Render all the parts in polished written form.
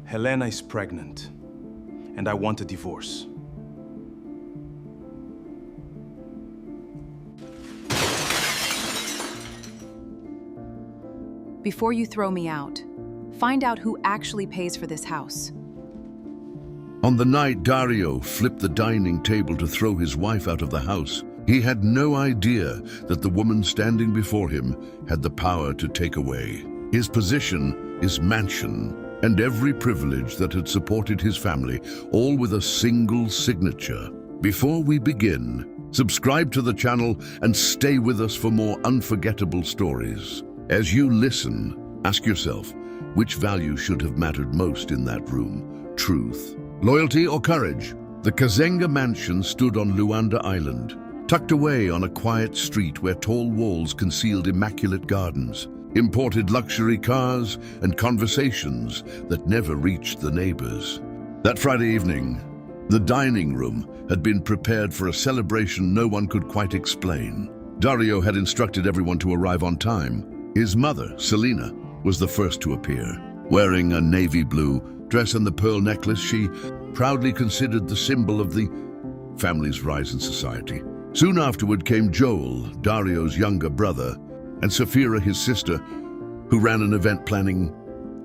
Helena is pregnant, and I want a divorce. Before you throw me out, find out who actually pays for this house. On the night Dario flipped the dining table to throw his wife out of the house, he had no idea that the woman standing before him had the power to take away his position, his mansion, and every privilege that had supported his family, all with a single signature. Before we begin, subscribe to the channel and stay with us for more unforgettable stories. As you listen, ask yourself, which value should have mattered most in that room? Truth, loyalty, or courage? The Kazenga mansion stood on Luanda Island, tucked away on a quiet street where tall walls concealed immaculate gardens, imported luxury cars, and conversations that never reached the neighbors. That Friday evening, the dining room had been prepared for a celebration no one could quite explain. Dario had instructed everyone to arrive on time. His mother, Selena, was the first to appear. Wearing a navy blue dress and the pearl necklace, she proudly considered the symbol of the family's rise in society. Soon afterward came Joel, Dario's younger brother, and Safira, his sister, who ran an event planning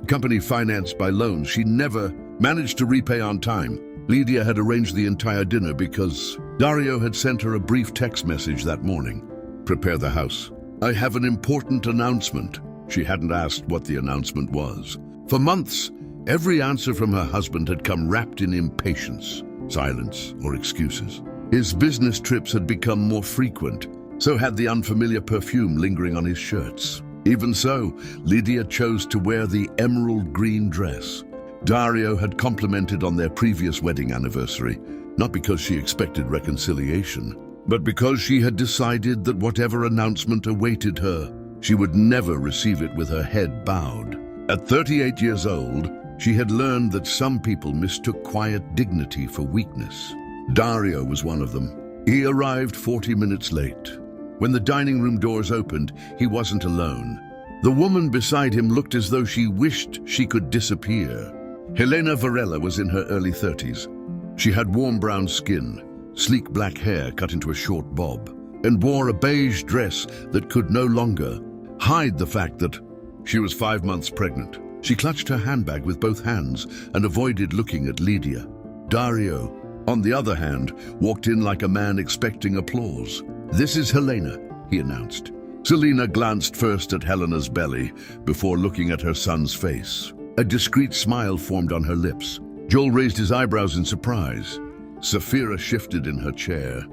company financed by loans she never managed to repay on time. Lydia had arranged the entire dinner because Dario had sent her a brief text message that morning. "Prepare the house. I have an important announcement." She hadn't asked what the announcement was. For months, every answer from her husband had come wrapped in impatience, silence, or excuses. His business trips had become more frequent, so had the unfamiliar perfume lingering on his shirts. Even so, Lydia chose to wear the emerald green dress Dario had complimented on their previous wedding anniversary, not because she expected reconciliation, but because she had decided that whatever announcement awaited her, she would never receive it with her head bowed. At 38 years old, she had learned that some people mistook quiet dignity for weakness. Dario was one of them. He arrived 40 minutes late. When the dining room doors opened, he wasn't alone. The woman beside him looked as though she wished she could disappear. Helena Varela was in her early 30s. She had warm brown skin, sleek black hair cut into a short bob, and wore a beige dress that could no longer hide the fact that she was 5 months pregnant. She clutched her handbag with both hands and avoided looking at Lydia. Dario, on the other hand, walked in like a man expecting applause. "This is Helena," he announced. Selena glanced first at Helena's belly before looking at her son's face. A discreet smile formed on her lips. Joel raised his eyebrows in surprise. Safira shifted in her chair,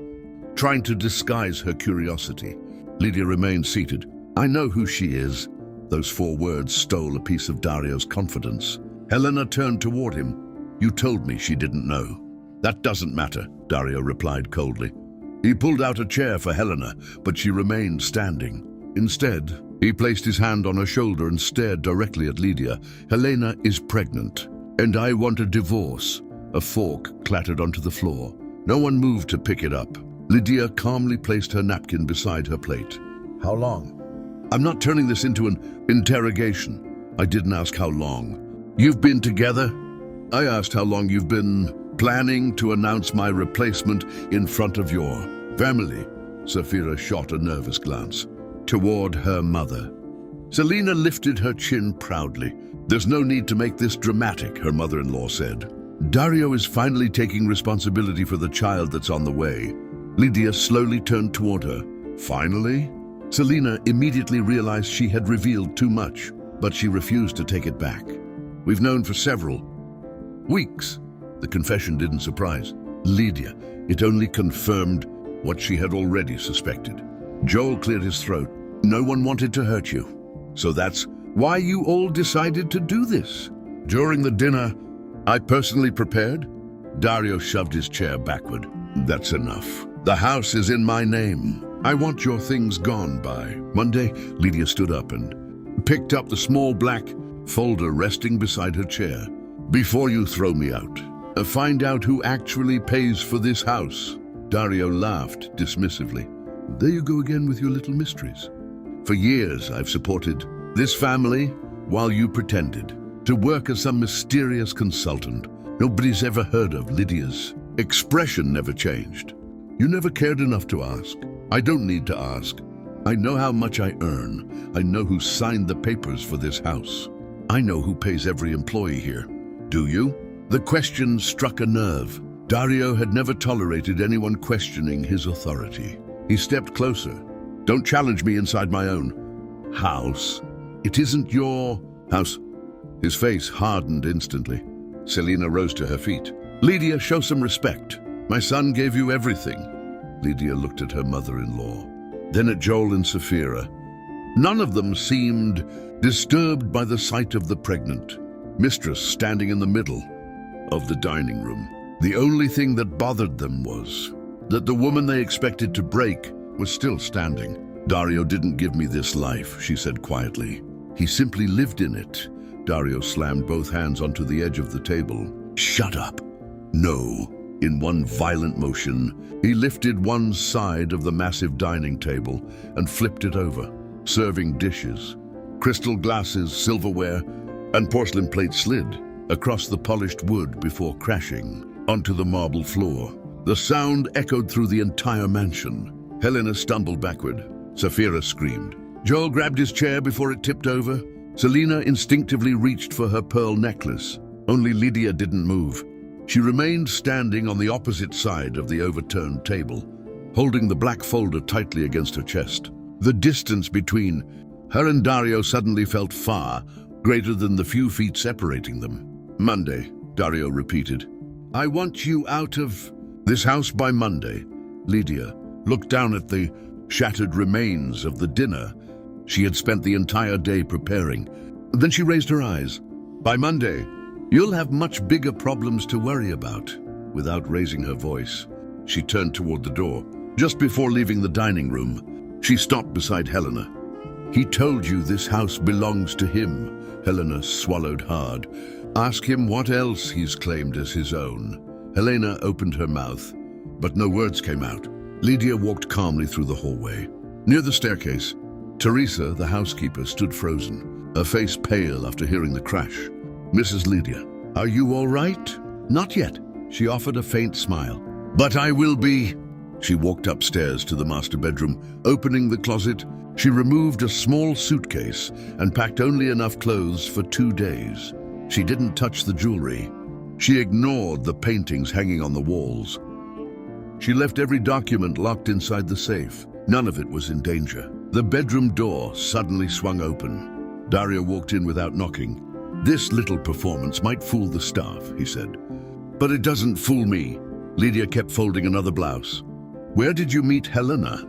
trying to disguise her curiosity. Lydia remained seated. "I know who she is." Those 4 words stole a piece of Dario's confidence. Helena turned toward him. "You told me she didn't know." "That doesn't matter," Dario replied coldly. He pulled out a chair for Helena, but she remained standing. Instead, he placed his hand on her shoulder and stared directly at Lydia. "Helena is pregnant, and I want a divorce." A fork clattered onto the floor. No one moved to pick it up. Lydia calmly placed her napkin beside her plate. "How long?" "I'm not turning this into an interrogation." "I didn't ask how long." "You've been together?" "I asked how long you've been planning to announce my replacement in front of your family." Safira shot a nervous glance toward her mother. Selena lifted her chin proudly. "There's no need to make this dramatic," her mother-in-law said. "Dario is finally taking responsibility for the child that's on the way." Lydia slowly turned toward her. "Finally?" Selena immediately realized she had revealed too much, but she refused to take it back. "We've known for several weeks." The confession didn't surprise Lydia. It only confirmed what she had already suspected. Joel cleared his throat. "No one wanted to hurt you. So that's why you all decided to do this." "During the dinner, I personally prepared." Dario shoved his chair backward. "That's enough. The house is in my name. I want your things gone by Monday." Lydia stood up and picked up the small black folder resting beside her chair. "Before you throw me out, find out who actually pays for this house." Dario laughed dismissively. "There you go again with your little mysteries. For years I've supported this family while you pretended to work as some mysterious consultant. Nobody's ever heard of. Lydia's expression never changed. You never cared enough to ask. I don't need to ask. I know how much I earn. I know who signed the papers for this house. I know who pays every employee here. Do you? The question struck a nerve. Dario had never tolerated anyone questioning his authority. He stepped closer. Don't challenge me inside my own house. It isn't your house. His face hardened instantly. Selina rose to her feet. Lydia, show some respect. My son gave you everything. Lydia looked at her mother-in-law, then at Joel and Sapphira. None of them seemed disturbed by the sight of the pregnant mistress standing in the middle of the dining room. The only thing that bothered them was that the woman they expected to break was still standing. Dario didn't give me this life, she said quietly. He simply lived in it. Dario slammed both hands onto the edge of the table. Shut up. No. In one violent motion, he lifted one side of the massive dining table and flipped it over, serving dishes. Crystal glasses, silverware, and porcelain plates slid across the polished wood before crashing onto the marble floor. The sound echoed through the entire mansion. Helena stumbled backward. Sapphira screamed. Joel grabbed his chair before it tipped over. Selina instinctively reached for her pearl necklace. Only Lydia didn't move. She remained standing on the opposite side of the overturned table, holding the black folder tightly against her chest. The distance between her and Dario suddenly felt far greater than the few feet separating them. Monday, Dario repeated. I want you out of this house by Monday. Lydia looked down at the shattered remains of the dinner she had spent the entire day preparing. Then she raised her eyes. By Monday, you'll have much bigger problems to worry about. Without raising her voice, she turned toward the door. Just before leaving the dining room, she stopped beside Helena. He told you this house belongs to him. Helena swallowed hard. Ask him what else he's claimed as his own. Helena opened her mouth, but no words came out. Lydia walked calmly through the hallway. Near the staircase, Teresa, the housekeeper, stood frozen, her face pale after hearing the crash. Mrs. Lydia, are you all right? Not yet. She offered a faint smile. But I will be. She walked upstairs to the master bedroom. Opening the closet, she removed a small suitcase and packed only enough clothes for 2 days. She didn't touch the jewelry. She ignored the paintings hanging on the walls. She left every document locked inside the safe. None of it was in danger. The bedroom door suddenly swung open. Dario walked in without knocking. This little performance might fool the staff, he said. But it doesn't fool me. Lydia kept folding another blouse. Where did you meet Helena?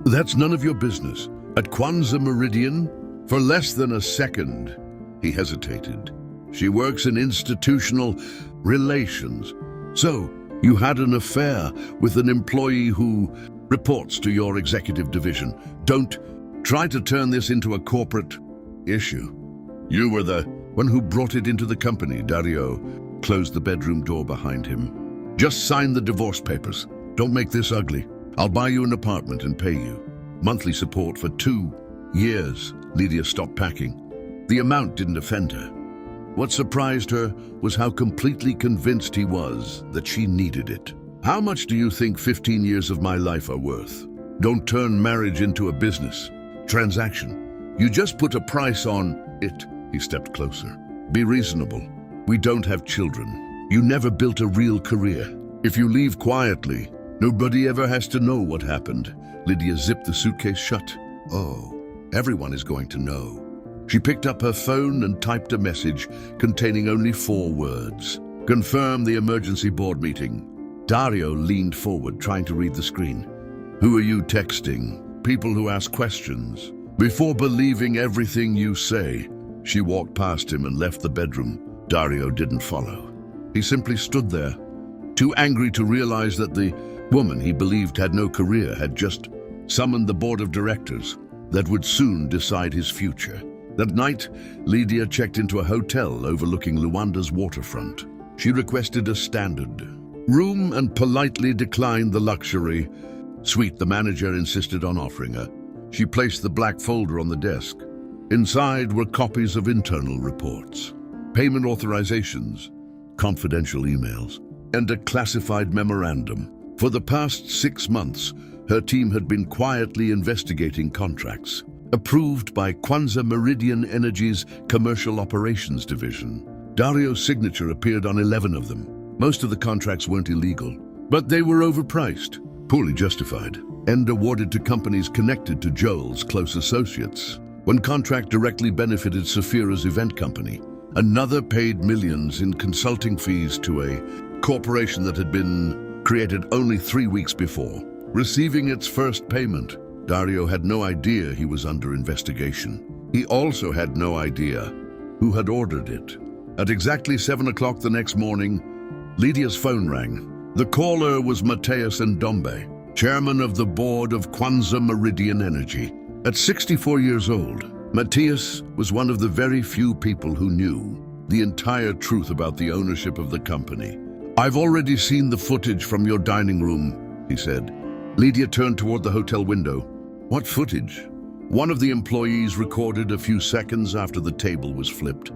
That's none of your business. At Kwanzaa Meridian? For less than a second. He hesitated. She works in institutional relations. So, you had an affair with an employee who reports to your executive division. Don't try to turn this into a corporate issue. You were the one who brought it into the company. Dario closed the bedroom door behind him. Just sign the divorce papers. Don't make this ugly. I'll buy you an apartment and pay you monthly support for 2 years. Lydia stopped packing. The amount didn't offend her. What surprised her was how completely convinced he was that she needed it. How much do you think 15 years of my life are worth? Don't turn marriage into a business transaction. You just put a price on it. He stepped closer. Be reasonable. We don't have children. You never built a real career. If you leave quietly, nobody ever has to know what happened. Lydia zipped the suitcase shut. Oh, everyone is going to know. She picked up her phone and typed a message containing only 4 words. Confirm the emergency board meeting. Dario leaned forward, trying to read the screen. Who are you texting? People who ask questions. Before believing everything you say. She walked past him and left the bedroom. Dario didn't follow. He simply stood there, too angry to realize that the woman he believed had no career had just summoned the board of directors that would soon decide his future. That night, Lydia checked into a hotel overlooking Luanda's waterfront. She requested a standard room and politely declined the luxury suite the manager insisted on offering her. She placed the black folder on the desk. Inside were copies of internal reports. payment authorizations, confidential emails, and a classified memorandum. For the past 6 months, her team had been quietly investigating contracts approved by Kwanza Meridian Energy's Commercial Operations Division. Dario's signature appeared on 11 of them. Most of the contracts weren't illegal, but they were overpriced, poorly justified, and awarded to companies connected to Joel's close associates. One contract directly benefited Saphira's event company. Another paid millions in consulting fees to a corporation that had been created only 3 weeks before. Receiving its first payment, Dario had no idea he was under investigation. He also had no idea who had ordered it. At exactly 7 o'clock the next morning, Lydia's phone rang. The caller was Mateus Ndombe, chairman of the board of Kwanza Meridian Energy. At 64 years old, Mateus was one of the very few people who knew the entire truth about the ownership of the company. "I've already seen the footage from your dining room," he said. Lydia turned toward the hotel window. "What footage?" One of the employees recorded a few seconds after the table was flipped.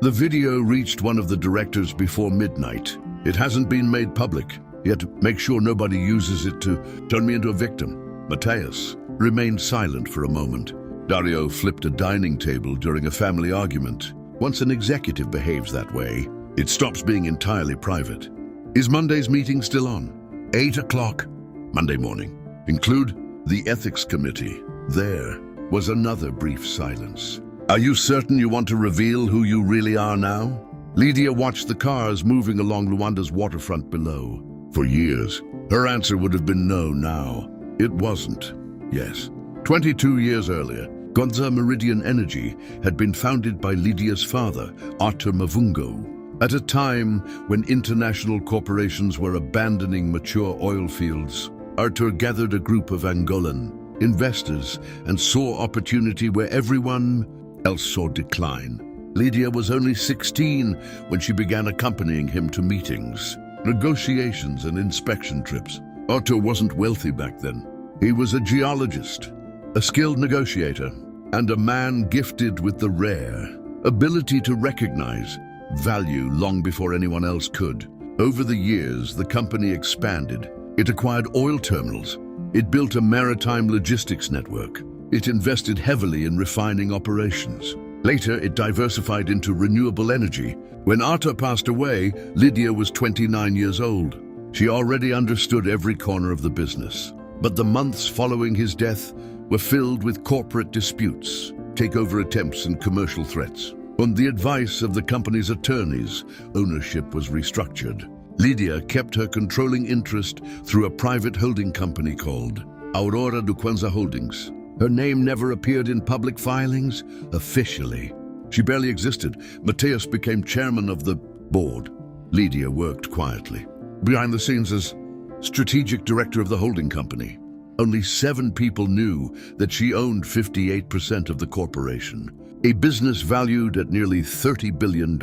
"The video reached one of the directors before midnight. It hasn't been made public, yet make sure nobody uses it to turn me into a victim." Mateus remained silent for a moment. Dario flipped a dining table during a family argument. Once an executive behaves that way, it stops being entirely private. "Is Monday's meeting still on?" 8 o'clock, Monday morning. "Include the ethics committee." There was another brief silence. "Are you certain you want to reveal who you really are now?" Lydia watched the cars moving along Luanda's waterfront below. For years, her answer would have been no now. It wasn't. Yes. 22 years earlier, Kwanza Meridian Energy had been founded by Lydia's father, Arthur Mavungo, at a time when international corporations were abandoning mature oil fields. Arthur gathered a group of Angolan investors and saw opportunity where everyone else saw decline. Lydia was only 16 when she began accompanying him to meetings, negotiations, and inspection trips. Arthur wasn't wealthy back then. He was a geologist, a skilled negotiator, and a man gifted with the rare ability to recognize value long before anyone else could. Over the years, the company expanded. It acquired oil terminals. It built a maritime logistics network. It invested heavily in refining operations. Later, it diversified into renewable energy. When Arthur passed away, Lydia was 29 years old. She already understood every corner of the business. But the months following his death were filled with corporate disputes, takeover attempts, and commercial threats. On the advice of the company's attorneys, ownership was restructured. Lydia kept her controlling interest through a private holding company called Aurora do Kwanza Holdings. Her name never appeared in public filings officially. She barely existed. Mateus became chairman of the board. Lydia worked quietly, behind the scenes as strategic director of the holding company. Only 7 people knew that she owned 58% of the corporation, a business valued at nearly $30 billion.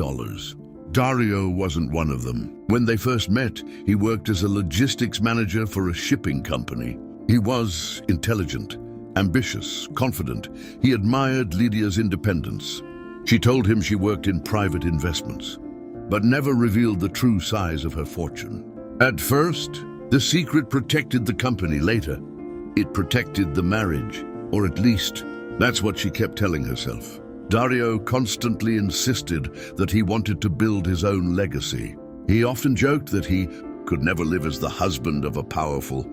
Dario wasn't one of them. When they first met, he worked as a logistics manager for a shipping company. He was intelligent, ambitious, confident. He admired Lydia's independence. She told him she worked in private investments, but never revealed the true size of her fortune. At first, the secret protected the company. Later, it protected the marriage, or at least, that's what she kept telling herself. Dario constantly insisted that he wanted to build his own legacy. He often joked that he could never live as the husband of a powerful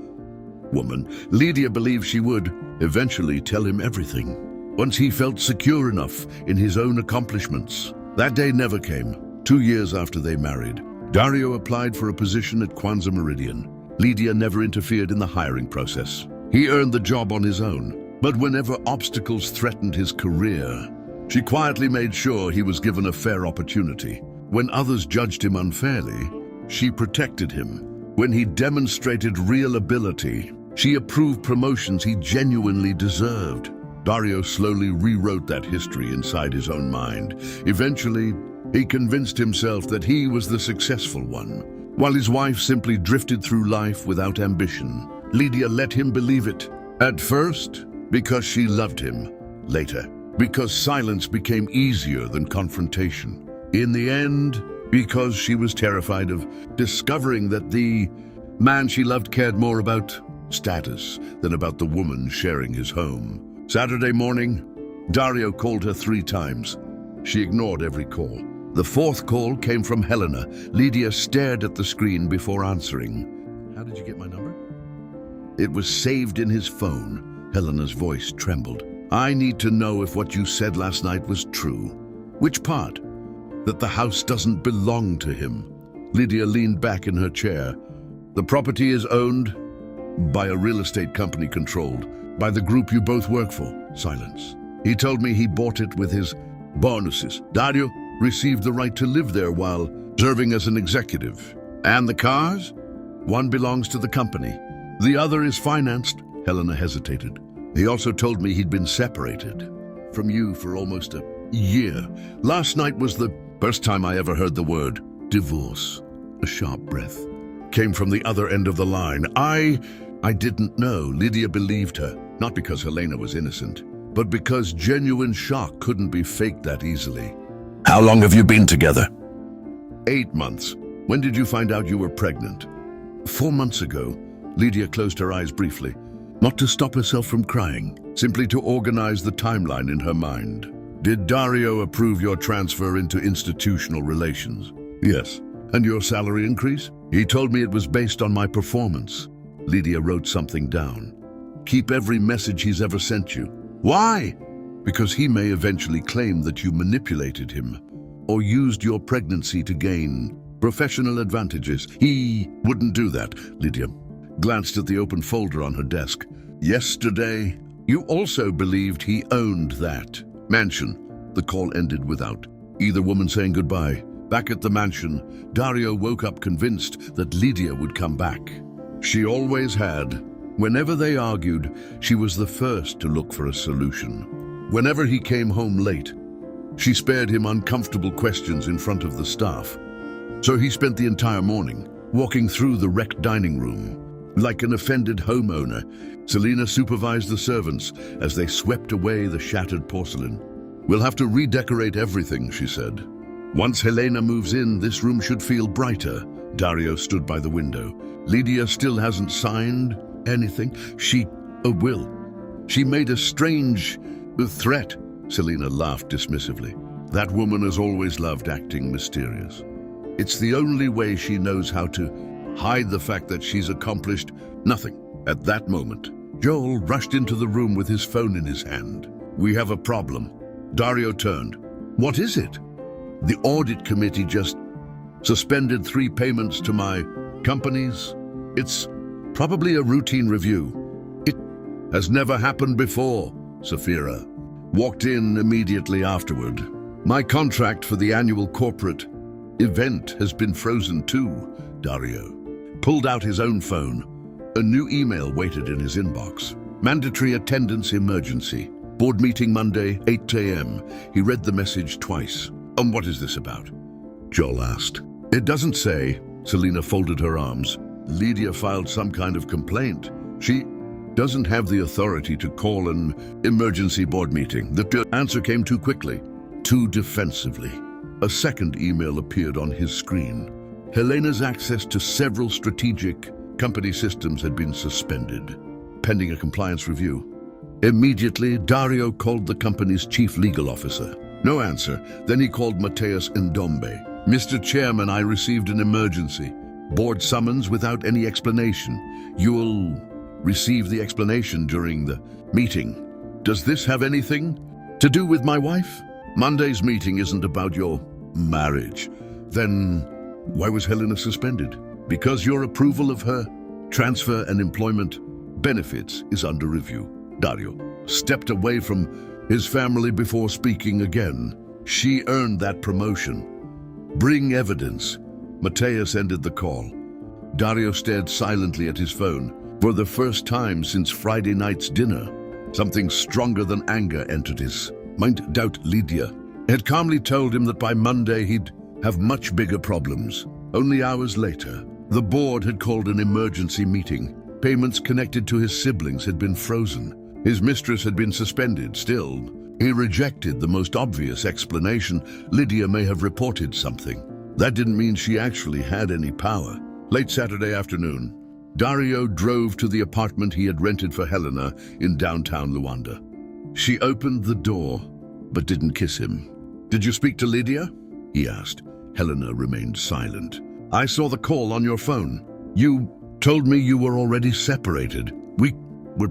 woman. Lydia believed she would eventually tell him everything, once he felt secure enough in his own accomplishments. That day never came. 2 years after they married, Dario applied for a position at Kwanza Meridian. Lydia never interfered in the hiring process. He earned the job on his own, but whenever obstacles threatened his career, she quietly made sure he was given a fair opportunity. When others judged him unfairly, she protected him. When he demonstrated real ability, she approved promotions he genuinely deserved. Dario slowly rewrote that history inside his own mind. Eventually, he convinced himself that he was the successful one, while his wife simply drifted through life without ambition. Lydia let him believe it. At first, because she loved him. Later, because silence became easier than confrontation. In the end, because she was terrified of discovering that the man she loved cared more about status than about the woman sharing his home. Saturday morning, Dario called her 3 times. She ignored every call. The 4th call came from Helena. Lydia stared at the screen before answering. "How did you get my number?" "It was saved in his phone." Helena's voice trembled. "I need to know if what you said last night was true." "Which part?" "That the house doesn't belong to him." Lydia leaned back in her chair. "The property is owned by a real estate company controlled by the group you both work for." Silence. "He told me he bought it with his bonuses. Dario received the right to live there while serving as an executive." "And the cars?" "One belongs to the company. The other is financed." Helena hesitated. "He also told me he'd been separated from you for almost a year. Last night was the first time I ever heard the word divorce." A sharp breath came from the other end of the line. I didn't know." Lydia believed her, not because Helena was innocent, but because genuine shock couldn't be faked that easily. "How long have you been together?" 8 months. "When did you find out you were pregnant?" 4 months ago." Lydia closed her eyes briefly, not to stop herself from crying, simply to organize the timeline in her mind. "Did Dario approve your transfer into institutional relations?" "Yes." "And your salary increase?" "He told me it was based on my performance." Lydia wrote something down. "Keep every message he's ever sent you." "Why?" "Because he may eventually claim that you manipulated him or used your pregnancy to gain professional advantages." "He wouldn't do that." Lydia glanced at the open folder on her desk. "Yesterday, you also believed he owned that mansion." The call ended without either woman saying goodbye. Back at the mansion, Dario woke up convinced that Lydia would come back. She always had. Whenever they argued, she was the first to look for a solution. Whenever he came home late, she spared him uncomfortable questions in front of the staff. So he spent the entire morning walking through the wrecked dining room. Like an offended homeowner, Selena supervised the servants as they swept away the shattered porcelain. "We'll have to redecorate everything," she said. "Once Helena moves in, this room should feel brighter." Dario stood by the window. "Lydia still hasn't signed anything." She will. "She made a strange threat." Selena laughed dismissively. "That woman has always loved acting mysterious. It's the only way she knows how to hide the fact that she's accomplished nothing." At that moment, Joel rushed into the room with his phone in his hand. "We have a problem." Dario turned. "What is it?" "The audit committee just suspended 3 payments to my companies. It's probably a routine review." "It has never happened before." Safira walked in immediately afterward. "My contract for the annual corporate event has been frozen too." Dario pulled out his own phone. A new email waited in his inbox. "Mandatory attendance emergency. Board meeting Monday, 8 a.m. He read the message twice. "And what is this about?" Joel asked. "It doesn't say." Selena folded her arms. "Lydia filed some kind of complaint. She doesn't have the authority to call an emergency board meeting." The answer came too quickly, too defensively. A second email appeared on his screen. Helena's access to several strategic company systems had been suspended, pending a compliance review. Immediately, Dario called the company's chief legal officer. No answer. Then he called Mateus Ndombe. "Mr. Chairman, I received an emergency. Board summons without any explanation. You'll receive the explanation during the meeting. Does this have anything to do with my wife? Monday's meeting isn't about your marriage." "Then why was Helena suspended?" "Because your approval of her transfer and employment benefits is under review." Dario stepped away from his family before speaking again. "She earned that promotion. Bring evidence." Mateus ended the call. Dario stared silently at his phone. For the first time since Friday night's dinner, something stronger than anger entered his mind. Doubt. Lydia had calmly told him that by Monday he'd have much bigger problems. Only hours later, the board had called an emergency meeting. Payments connected to his siblings had been frozen. His mistress had been suspended. Still, He rejected the most obvious explanation. Lydia may have reported something. That didn't mean she actually had any power. Late Saturday afternoon, Dario drove to the apartment he had rented for Helena in downtown Luanda. She opened the door, but didn't kiss him. "Did you speak to Lydia?" he asked. Helena remained silent. "I saw the call on your phone. You told me you were already separated. We were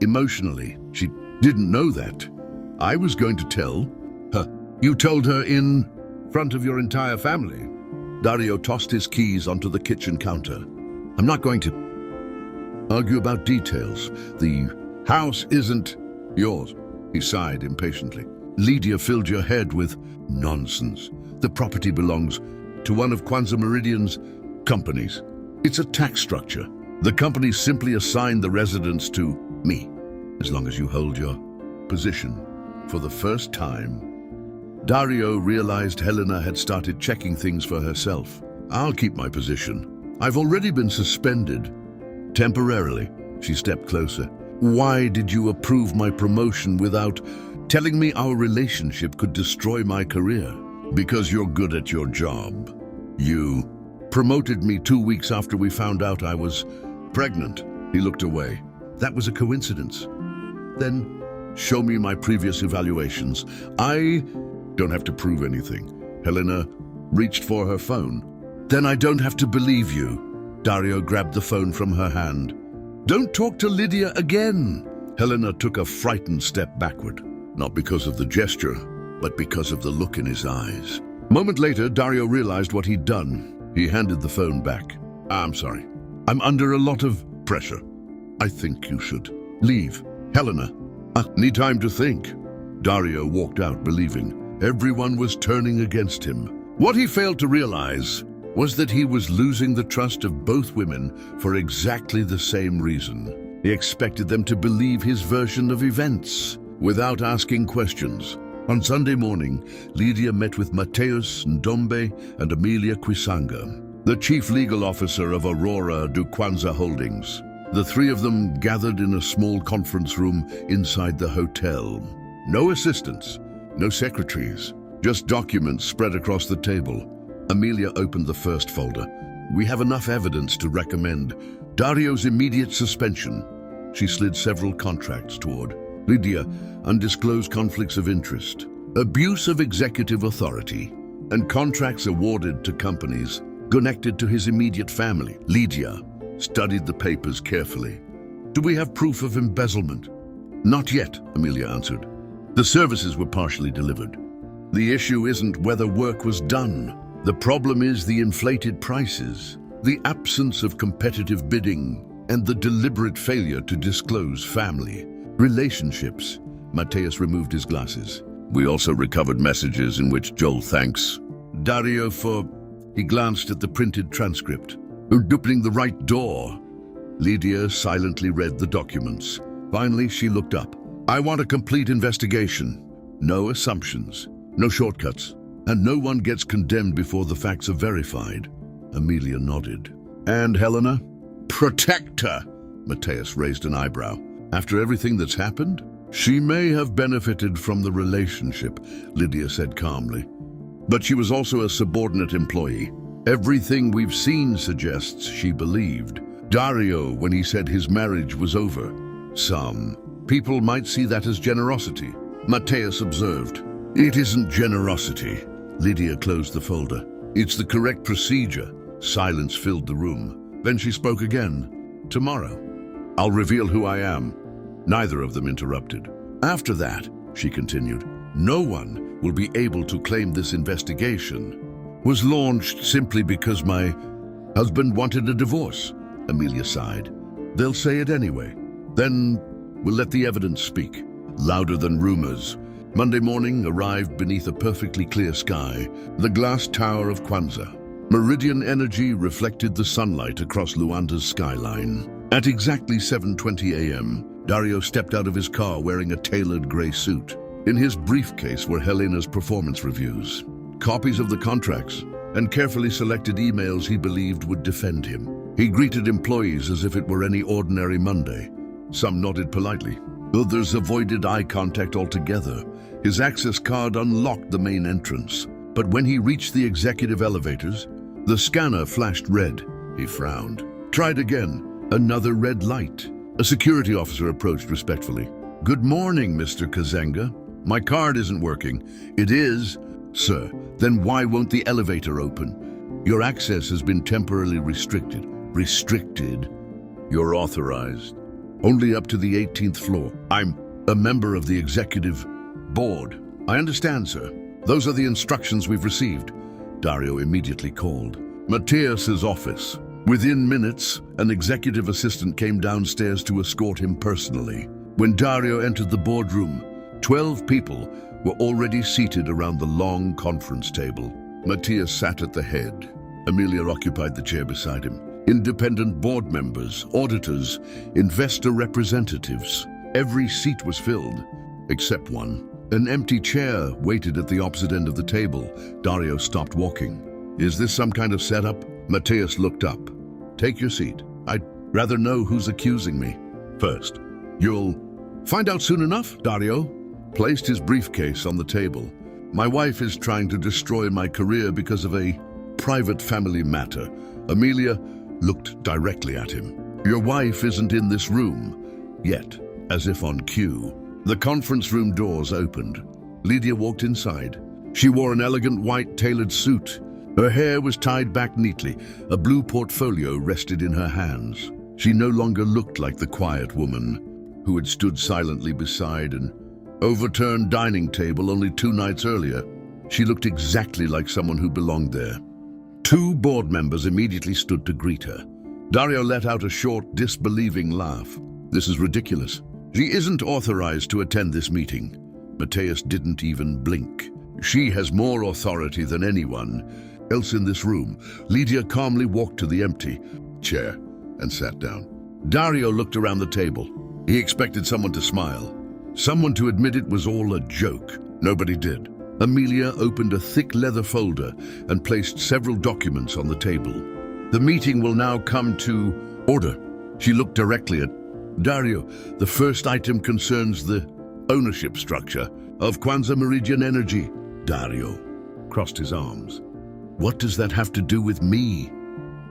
emotionally. She didn't know that. I was going to tell her. You told her in front of your entire family." Dario tossed his keys onto the kitchen counter. "I'm not going to argue about details. The house isn't yours," he sighed impatiently. "Lydia filled your head with nonsense. The property belongs to one of Kwanzaa Meridian's companies. It's a tax structure. The company simply assigned the residence to me, as long as you hold your position." For the first time, Dario realized Helena had started checking things for herself. "I'll keep my position. I've already been suspended. Temporarily." She stepped closer. "Why did you approve my promotion without telling me our relationship could destroy my career?" "Because you're good at your job. You promoted me 2 weeks after we found out I was pregnant." He looked away. "That was a coincidence." "Then show me my previous evaluations. I don't have to prove anything." Helena reached for her phone. "Then I don't have to believe you." Dario grabbed the phone from her hand. "Don't talk to Lydia again." Helena took a frightened step backward, not because of the gesture, but because of the look in his eyes. A moment later, Dario realized what he'd done. He handed the phone back. "I'm sorry. I'm under a lot of pressure. I think you should leave." "Helena, I need time to think." Dario walked out, believing everyone was turning against him. What he failed to realize was that he was losing the trust of both women for exactly the same reason. He expected them to believe his version of events without asking questions. On Sunday morning, Lydia met with Mateus Ndombe and Amelia Kwisanga, the chief legal officer of Aurora do Kwanzaa Holdings. The three of them gathered in a small conference room inside the hotel. No assistants, no secretaries, just documents spread across the table. Amelia opened the first folder. "We have enough evidence to recommend Dario's immediate suspension." She slid several contracts toward Lydia. "Undisclosed conflicts of interest, abuse of executive authority, and contracts awarded to companies connected to his immediate family." Lydia studied the papers carefully. "Do we have proof of embezzlement?" "Not yet," Amelia answered. "The services were partially delivered. The issue isn't whether work was done. The problem is the inflated prices, the absence of competitive bidding, and the deliberate failure to disclose family relationships." Mateus removed his glasses. "We also recovered messages in which Joel thanks Dario for..." He glanced at the printed transcript. "Opening the right door." Lydia silently read the documents. Finally, she looked up. "I want a complete investigation. No assumptions, no shortcuts, and no one gets condemned before the facts are verified." Amelia nodded. "And Helena?" "Protect her." Mateus raised an eyebrow. "After everything that's happened?" "She may have benefited from the relationship," Lydia said calmly. "But she was also a subordinate employee. Everything we've seen suggests she believed Dario when he said his marriage was over. Some people might see that as generosity." Mateus observed. "It isn't generosity." Lydia closed the folder. "It's the correct procedure." Silence filled the room. Then she spoke again. "Tomorrow, I'll reveal who I am." Neither of them interrupted. "After that," she continued, "no one will be able to claim this investigation was launched simply because my husband wanted a divorce." Amelia sighed. "They'll say it anyway. Then we'll let the evidence speak." Louder than rumors, Monday morning arrived beneath a perfectly clear sky, the glass tower of Kwanzaa. Meridian energy reflected the sunlight across Luanda's skyline. At exactly 7:20 a.m., Dario stepped out of his car wearing a tailored gray suit. In his briefcase were Helena's performance reviews, copies of the contracts, and carefully selected emails he believed would defend him. He greeted employees as if it were any ordinary Monday. Some nodded politely, Others avoided eye contact altogether. His access card unlocked the main entrance. But when he reached the executive elevators, the scanner flashed red. He frowned. Tried again. Another red light. A security officer approached respectfully. "Good morning, Mr. Kazenga. My card isn't working." "It is, sir. Then why won't the elevator open?" "Your access has been temporarily restricted." "Restricted? You're authorized. Only up to the 18th floor. I'm a member of the executive board." "I understand, sir. Those are the instructions we've received." Dario immediately called Matthias's office. Within minutes, an executive assistant came downstairs to escort him personally. When Dario entered the boardroom, 12 people were already seated around the long conference table. Matthias sat at the head. Amelia occupied the chair beside him. Independent board members, auditors, investor representatives. Every seat was filled, except one. An empty chair waited at the opposite end of the table. Dario stopped walking. "Is this some kind of setup?" Matthias looked up. "Take your seat. I'd rather know who's accusing me first." "You'll find out soon enough," Dario placed his briefcase on the table. "My wife is trying to destroy my career because of a private family matter." Amelia looked directly at him. "Your wife isn't in this room yet," as if on cue. The conference room doors opened. Lydia walked inside. She wore an elegant white tailored suit. Her hair was tied back neatly. A blue portfolio rested in her hands. She no longer looked like the quiet woman who had stood silently beside an overturned dining table only 2 nights earlier. She looked exactly like someone who belonged there. 2 board members immediately stood to greet her. Dario let out a short, disbelieving laugh. "This is ridiculous. She isn't authorized to attend this meeting." Matthias didn't even blink. "She has more authority than anyone else in this room." Lydia calmly walked to the empty chair and sat down. Dario looked around the table. He expected someone to smile, someone to admit it was all a joke. Nobody did. Amelia opened a thick leather folder and placed several documents on the table. "The meeting will now come to order." She looked directly at Dario. "The first item concerns the ownership structure of Kwanza Meridian Energy." Dario crossed his arms. "What does that have to do with me?"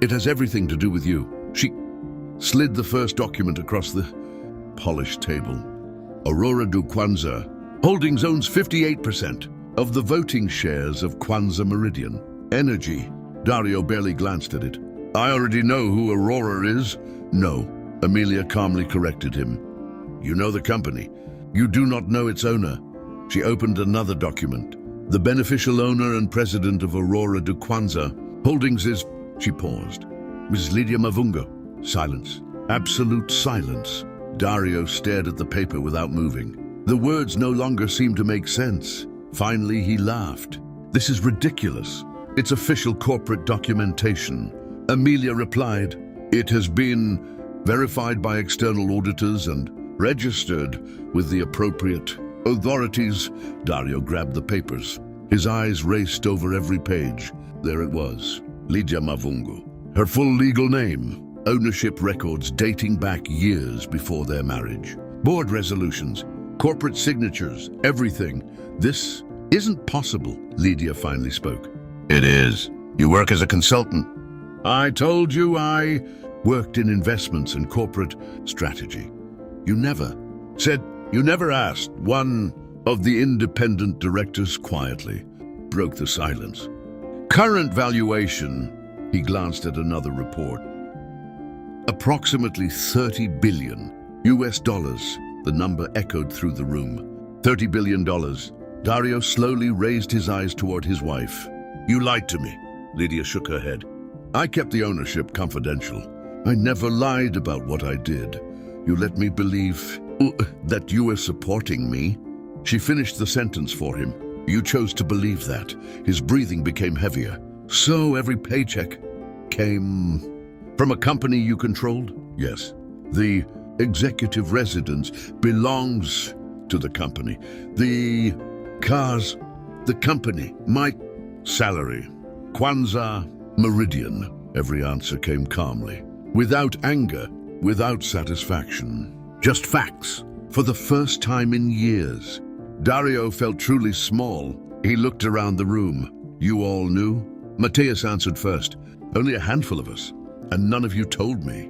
"It has everything to do with you." She slid the first document across the polished table. "Aurora do Kwanza Holdings owns 58% of the voting shares of Kwanza Meridian Energy." Dario barely glanced at it. "I already know who Aurora is." "No," Amelia calmly corrected him. "You know the company. You do not know its owner." She opened another document. "The beneficial owner and president of Aurora do Kwanza Holdings is..." She paused. "Ms. Lydia Mavungo." Silence. Absolute silence. Dario stared at the paper without moving. The words no longer seemed to make sense. Finally, he laughed. "This is ridiculous. It's official corporate documentation." Amelia replied, "It has been verified by external auditors and registered with the appropriate authorities." Dario grabbed the papers. His eyes raced over every page. There it was. Lydia Mavungo. Her full legal name. Ownership records dating back years before their marriage. Board resolutions. Corporate signatures. Everything. "This isn't possible," Lydia finally spoke. "It is. You work as a consultant." "I told you I worked in investments and corporate strategy." You never asked." One of the independent directors quietly broke the silence. "Current valuation," he glanced at another report. "Approximately $30 billion US. The number echoed through the room. $30 billion. Dario slowly raised his eyes toward his wife. "You lied to me." Lydia shook her head. "I kept the ownership confidential. I never lied about what I did. You let me believe that you were supporting me." She finished the sentence for him. "You chose to believe that." His breathing became heavier. "So every paycheck came from a company you controlled?" "Yes. The executive residence belongs to the company. The cars, the company. My salary. Kwanza Meridian." Every answer came calmly, without anger, without satisfaction. Just facts. For the first time in years, Dario felt truly small. He looked around the room. You all knew? Mateus answered first. Only a handful of us, and none of you told me.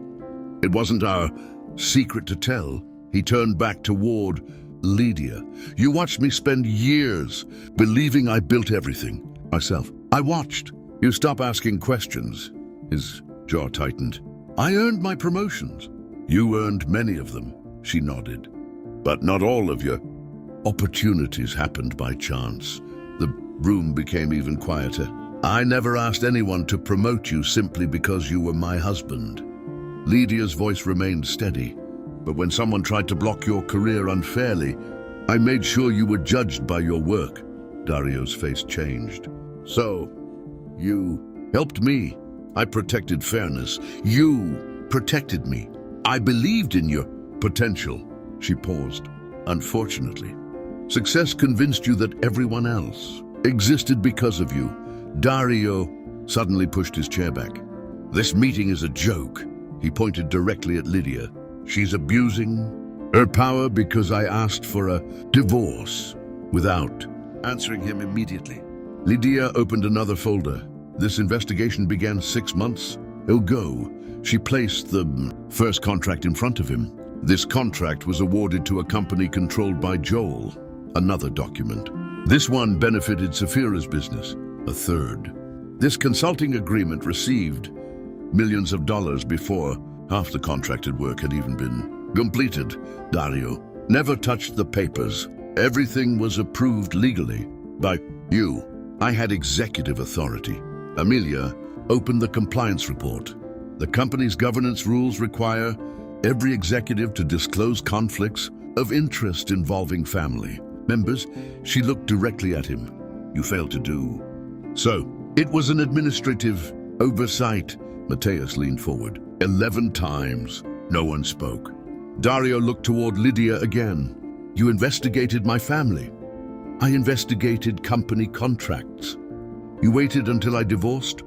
It wasn't our secret to tell. He turned back toward Lydia. You watched me spend years believing I built everything myself. I watched. You stop asking questions. His jaw tightened. I earned my promotions. You earned many of them, she nodded. But not all of your opportunities happened by chance. The room became even quieter. I never asked anyone to promote you simply because you were my husband. Lydia's voice remained steady. But when someone tried to block your career unfairly, I made sure you were judged by your work. Dario's face changed. So, you helped me. I protected fairness. You protected me. I believed in your potential. She paused. Unfortunately, success convinced you that everyone else existed because of you. Dario suddenly pushed his chair back. This meeting is a joke. He pointed directly at Lydia. She's abusing her power because I asked for a divorce without answering him immediately. Lydia opened another folder. This investigation began 6 months ago. She placed the first contract in front of him. This contract was awarded to a company controlled by Joel. Another document. This one benefited Saphira's business. A third. This consulting agreement received millions of dollars before half the contracted work had even been completed. Dario never touched the papers. Everything was approved legally by you. I had executive authority. Amelia opened the compliance report. The company's governance rules require every executive to disclose conflicts of interest involving family members. She looked directly at him. You failed to do so. It was an administrative oversight. Mateus leaned forward. 11 times. No one spoke. Dario looked toward Lydia again. You investigated my family. I investigated company contracts. You waited until I divorced?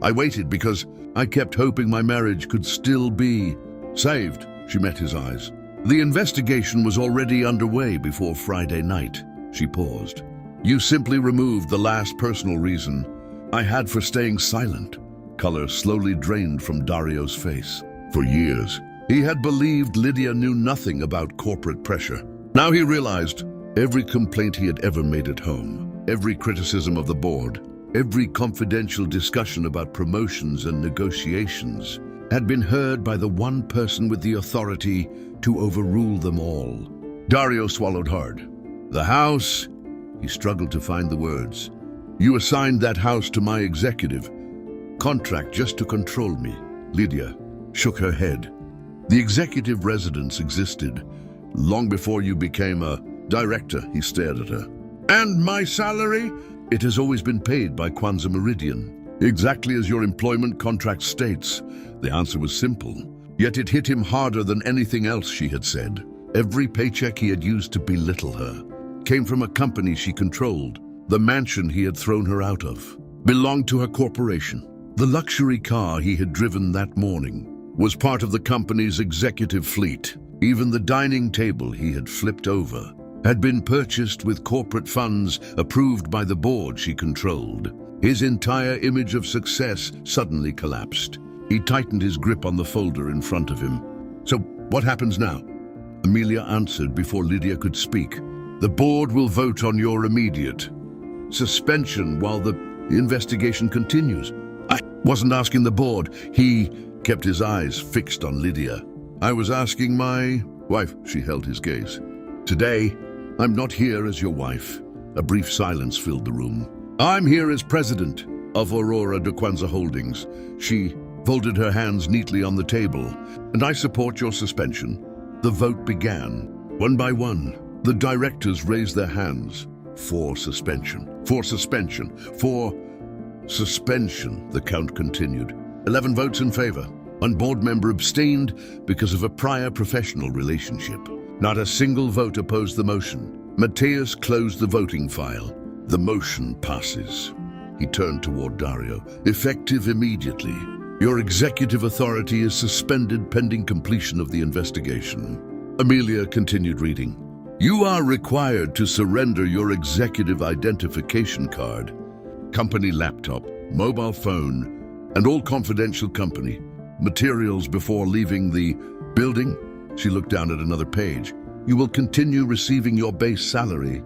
I waited because I kept hoping my marriage could still be saved. She met his eyes. The investigation was already underway before Friday night. She paused. You simply removed the last personal reason I had for staying silent. Color slowly drained from Dario's face. For years, he had believed Lydia knew nothing about corporate pressure. Now he realized every complaint he had ever made at home, every criticism of the board, every confidential discussion about promotions and negotiations had been heard by the one person with the authority to overrule them all. Dario swallowed hard. The house, he struggled to find the words. You assigned that house to my executive contract just to control me. Lydia shook her head. The executive residence existed long before you became a director. He stared at her. And my salary? It has always been paid by Kwanzaa Meridian, exactly as your employment contract states. The answer was simple, yet it hit him harder than anything else she had said. Every paycheck he had used to belittle her came from a company she controlled. The mansion he had thrown her out of belonged to her corporation. The luxury car he had driven that morning was part of the company's executive fleet. Even the dining table he had flipped over had been purchased with corporate funds approved by the board she controlled. His entire image of success suddenly collapsed. He tightened his grip on the folder in front of him. So what happens now? Amelia answered before Lydia could speak. The board will vote on your immediate suspension while the investigation continues. I wasn't asking the board. He kept his eyes fixed on Lydia. I was asking my wife. She held his gaze. Today, I'm not here as your wife. A brief silence filled the room. I'm here as president of Aurora de Kwanzaa Holdings. She folded her hands neatly on the table. And I support your suspension. The vote began. One by one, the directors raised their hands. For suspension. For suspension. For suspension, the count continued. 11 votes in favor. One board member abstained because of a prior professional relationship. Not a single vote opposed the motion. Mateus closed the voting file. The motion passes. He turned toward Dario. Effective immediately. Your executive authority is suspended pending completion of the investigation. Amelia continued reading. You are required to surrender your executive identification card, company laptop, mobile phone, and all confidential company materials before leaving the building. She looked down at another page. You will continue receiving your base salary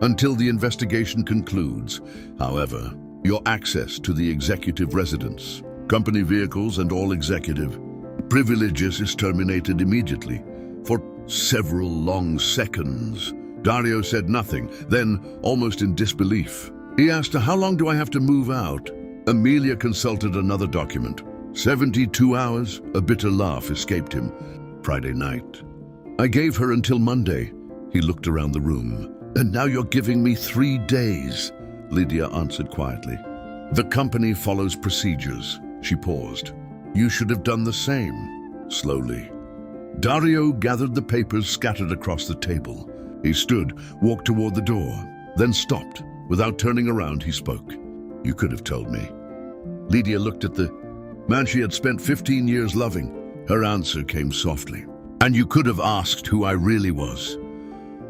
until the investigation concludes. However, your access to the executive residence, company vehicles, and all executive privileges is terminated immediately. For several long seconds, Dario said nothing, then, almost in disbelief, he asked her, how long do I have to move out? Amelia consulted another document. 72 hours, a bitter laugh escaped him. Friday night. I gave her until Monday. He looked around the room. And now you're giving me 3 days, Lydia answered quietly. The company follows procedures. She paused. You should have done the same. Slowly. Dario gathered the papers scattered across the table. He stood, walked toward the door, then stopped. Without turning around, he spoke. You could have told me. Lydia looked at the man she had spent 15 years loving. Her answer came softly. And you could have asked who I really was.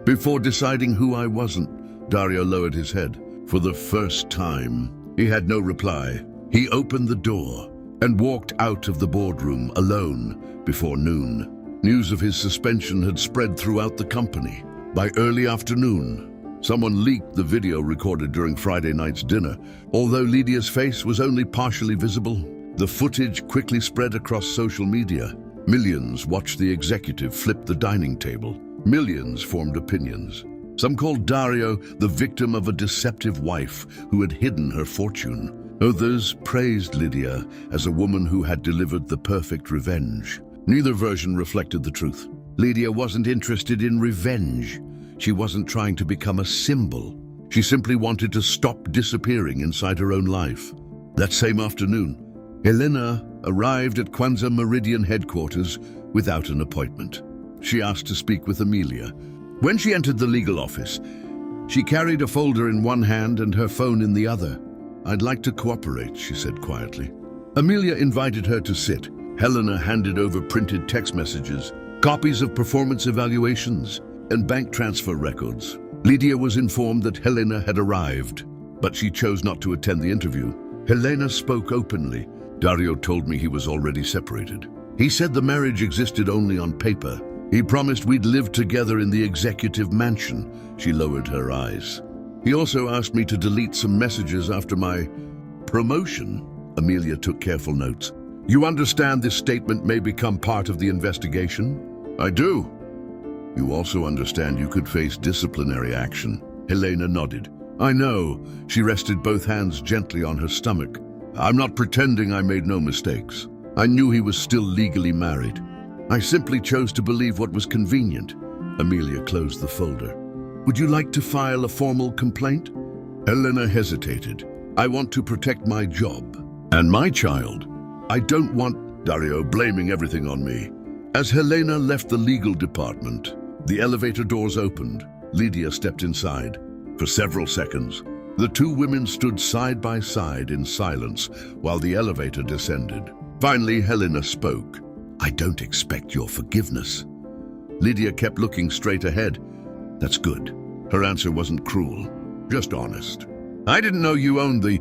Before deciding who I wasn't, Dario lowered his head. For the first time, he had no reply. He opened the door and walked out of the boardroom alone before noon. News of his suspension had spread throughout the company. By early afternoon, someone leaked the video recorded during Friday night's dinner. Although Lydia's face was only partially visible, the footage quickly spread across social media. Millions watched the executive flip the dining table. Millions formed opinions. Some called Dario the victim of a deceptive wife who had hidden her fortune. Others praised Lydia as a woman who had delivered the perfect revenge. Neither version reflected the truth. Lydia wasn't interested in revenge. She wasn't trying to become a symbol. She simply wanted to stop disappearing inside her own life. That same afternoon, Helena arrived at Kwanzaa Meridian headquarters without an appointment. She asked to speak with Amelia. When she entered the legal office, she carried a folder in one hand and her phone in the other. I'd like to cooperate, she said quietly. Amelia invited her to sit. Helena handed over printed text messages, copies of performance evaluations, and bank transfer records. Lydia was informed that Helena had arrived, but she chose not to attend the interview. Helena spoke openly. Dario told me he was already separated. He said the marriage existed only on paper. He promised we'd live together in the executive mansion. She lowered her eyes. He also asked me to delete some messages after my promotion. Amelia took careful notes. You understand this statement may become part of the investigation? I do. You also understand you could face disciplinary action. Helena nodded. I know. She rested both hands gently on her stomach. I'm not pretending I made no mistakes. I knew he was still legally married. I simply chose to believe what was convenient. Amelia closed the folder. Would you like to file a formal complaint? Helena hesitated. I want to protect my job. And my child. I don't want Dario blaming everything on me. As Helena left the legal department, the elevator doors opened. Lydia stepped inside. For several seconds, the two women stood side by side in silence while the elevator descended. Finally, Helena spoke. I don't expect your forgiveness. Lydia kept looking straight ahead. That's good. Her answer wasn't cruel, just honest. I didn't know you owned the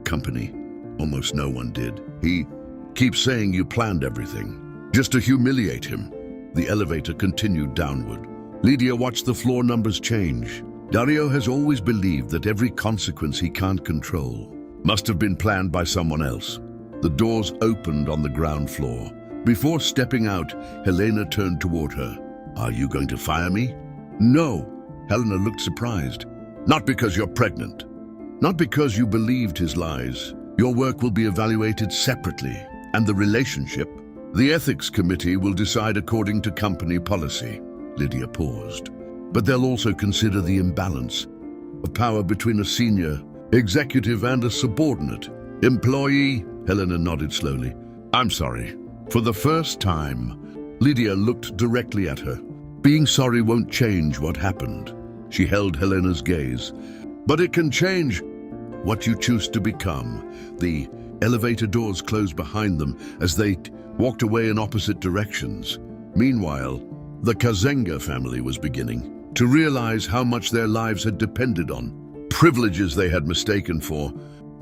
company. Almost no one did. He keeps saying you planned everything, just to humiliate him. The elevator continued downward. Lydia watched the floor numbers change. Dario has always believed that every consequence he can't control must have been planned by someone else. The doors opened on the ground floor. Before stepping out, Helena turned toward her. Are you going to fire me? No. Helena looked surprised. Not because you're pregnant. Not because you believed his lies. Your work will be evaluated separately. And the relationship? The ethics committee will decide according to company policy. Lydia paused. But they'll also consider the imbalance of power between a senior executive and a subordinate employee. Helena nodded slowly. I'm sorry. For the first time, Lydia looked directly at her. Being sorry won't change what happened. She held Helena's gaze. But it can change what you choose to become. The elevator doors closed behind them as they walked away in opposite directions. Meanwhile, The Kazenga family was beginning to realize how much their lives had depended on privileges they had mistaken for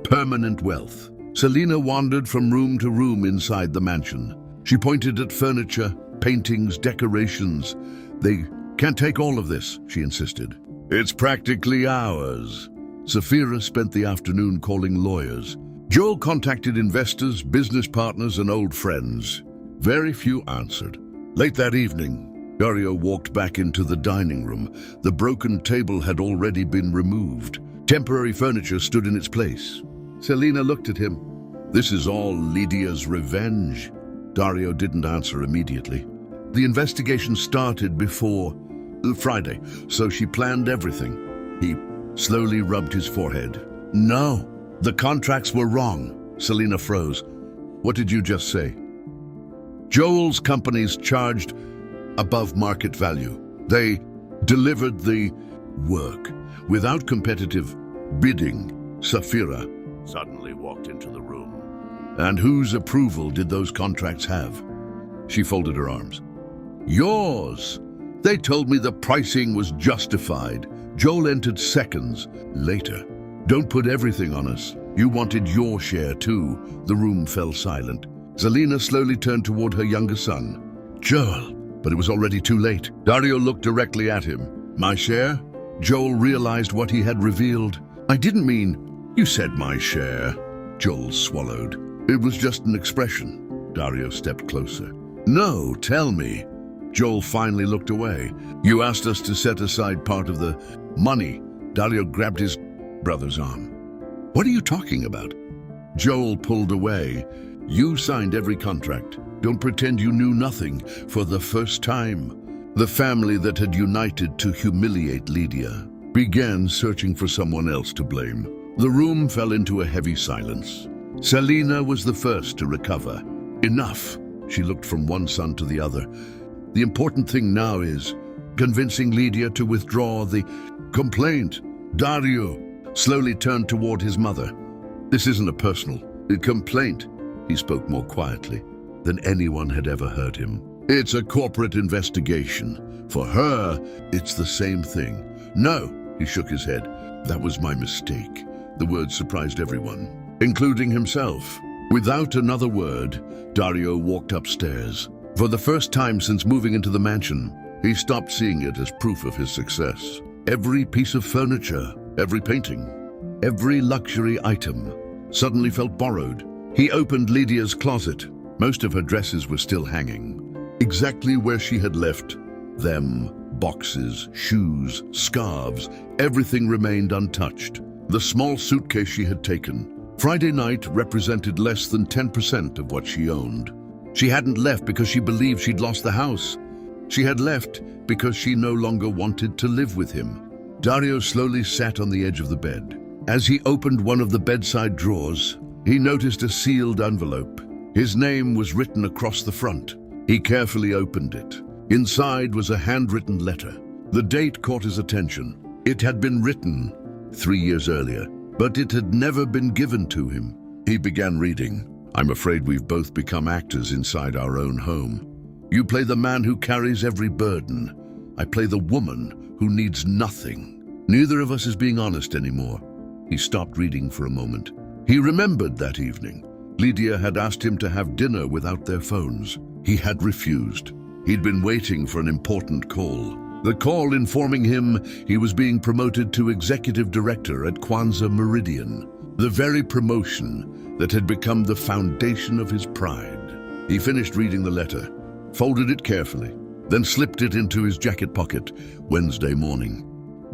permanent wealth. Selina wandered from room to room inside the mansion. She pointed at furniture, paintings, decorations. "They can't take all of this," she insisted. "It's practically ours." Sapphira spent the afternoon calling lawyers. Joel contacted investors, business partners, and old friends. Very few answered. Late that evening, Dario walked back into the dining room. The broken table had already been removed. Temporary furniture stood in its place. Selina looked at him. "This is all Lydia's revenge." Dario didn't answer immediately. The investigation started before Friday, so she planned everything. He slowly rubbed his forehead. "No, the contracts were wrong." Selina froze. "What did you just say?" "Joel's companies charged above market value. They delivered the work without competitive bidding." Sapphira suddenly walked into the room. "And whose approval did those contracts have?" She folded her arms. "Yours. They told me the pricing was justified." Joel entered seconds later. "Don't put everything on us. You wanted your share too." The room fell silent. Selina slowly turned toward her younger son. "Joel." But it was already too late. Dario looked directly at him. "My share?" Joel realized what he had revealed. "I didn't mean..." "You said my share." Joel swallowed. "It was just an expression." Dario stepped closer. "No, tell me." Joel finally looked away. "You asked us to set aside part of the money." Dario grabbed his brother's arm. "What are you talking about?" Joel pulled away. "You signed every contract. Don't pretend you knew nothing." For the first time, the family that had united to humiliate Lydia began searching for someone else to blame. The room fell into a heavy silence. Selina was the first to recover. "Enough." She looked from one son to the other. "The important thing now is convincing Lydia to withdraw the complaint." Dario slowly turned toward his mother. "This isn't a personal complaint." He spoke more quietly than anyone had ever heard him. "It's a corporate investigation. For her, it's the same thing." "No," he shook his head. "That was my mistake." The word surprised everyone, including himself. Without another word, Dario walked upstairs. For the first time since moving into the mansion, he stopped seeing it as proof of his success. Every piece of furniture, every painting, every luxury item suddenly felt borrowed. He opened Lydia's closet. Most of her dresses were still hanging, exactly where she had left them. Boxes, shoes, scarves, everything remained untouched. The small suitcase she had taken Friday night represented less than 10% of what she owned. She hadn't left because she believed she'd lost the house. She had left because she no longer wanted to live with him. Dario slowly sat on the edge of the bed. As he opened one of the bedside drawers, he noticed a sealed envelope. His name was written across the front. He carefully opened it. Inside was a handwritten letter. The date caught his attention. It had been written 3 years earlier, but it had never been given to him. He began reading. "I'm afraid we've both become actors inside our own home. You play the man who carries every burden. I play the woman who needs nothing. Neither of us is being honest anymore." He stopped reading for a moment. He remembered that evening. Lydia had asked him to have dinner without their phones. He had refused. He'd been waiting for an important call. The call informing him he was being promoted to executive director at Kwanzaa Meridian, the very promotion that had become the foundation of his pride. He finished reading the letter, folded it carefully, then slipped it into his jacket pocket. Wednesday morning,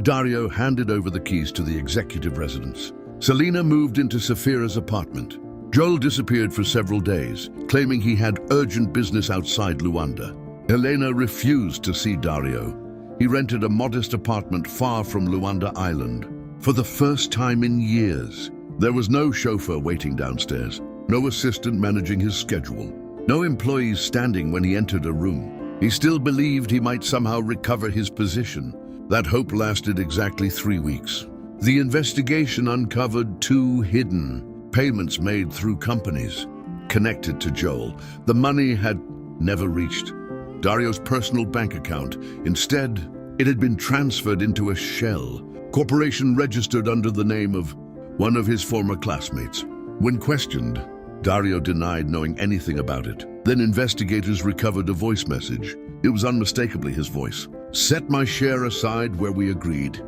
Dario handed over the keys to the executive residence. Selina moved into Sapphira's apartment. Joel disappeared for several days, claiming he had urgent business outside Luanda. Elena refused to see Dario. He rented a modest apartment far from Luanda Island. For the first time in years, there was no chauffeur waiting downstairs, no assistant managing his schedule, no employees standing when he entered a room. He still believed he might somehow recover his position. That hope lasted exactly 3 weeks. The investigation uncovered 2 hidden payments made through companies connected to Joel. The money had never reached Dario's personal bank account. Instead, it had been transferred into a shell corporation registered under the name of one of his former classmates. When questioned, Dario denied knowing anything about it. Then investigators recovered a voice message. It was unmistakably his voice. "Set my share aside where we agreed.